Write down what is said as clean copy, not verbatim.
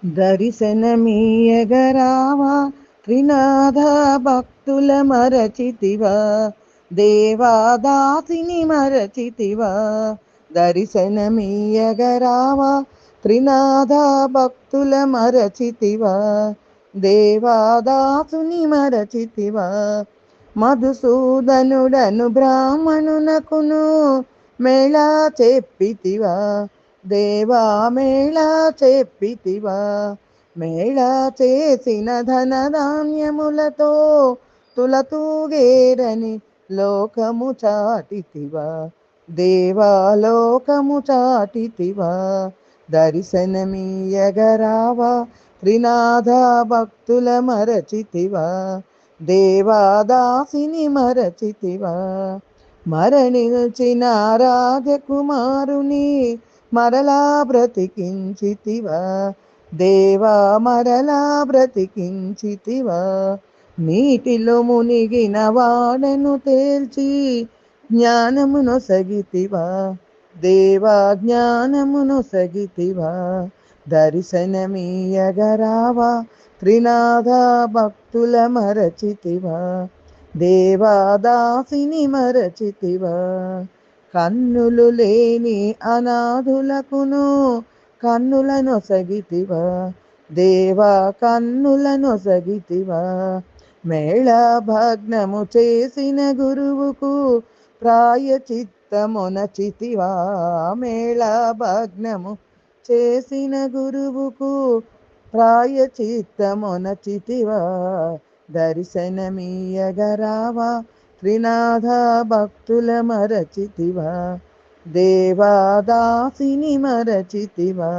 దర్శనమీయగరావా త్రినాథ భక్తుల మరచితివా దేవాదాసిని మరచితివా దర్శనమీయగరావా త్రినాథ భక్తుల మరచితివా దేవాదాసుని మరచితివా మధుసూదనుడను బ్రాహ్మణునకును మేళా చెప్పితివా దేవా మేళా చెప్పితివా మేళా చేసిన ధనధాన్యములతో తులతూగేరని లోకము చాటితివా దేవా లోకము చాటితివా దర్శనమీయగరావా త్రినాథ భక్తుల మరచితివా దేవాదాసిని మరచితివా మరణించిన రాజకుమారుని మరలా బ్రతికించితివా దేవా మరలా బ్రతికించితివా నీటిలో మునిగిన వాడను తేల్చి జ్ఞానమునొసగితివా దేవా జ్ఞానమునొసగితివా దర్శనమీయగరావా త్రినాథ భక్తుల మరచితివా దేవాదాసిని మరచితివా కన్నులు లేని అనాథులకును కన్నులనొసగితివా దేవా కన్నులనొసగితివా మేళ భగ్నము చేసిన గురువుకు ప్రాయచిత్తమునచితివా మేళ భగ్నము చేసిన గురువుకు ప్రాయచిత్తమునచితివా దర్శనమీయగరావా త్రినాథ భక్తుల మరచితివా దేవాదాసిని మరచితివా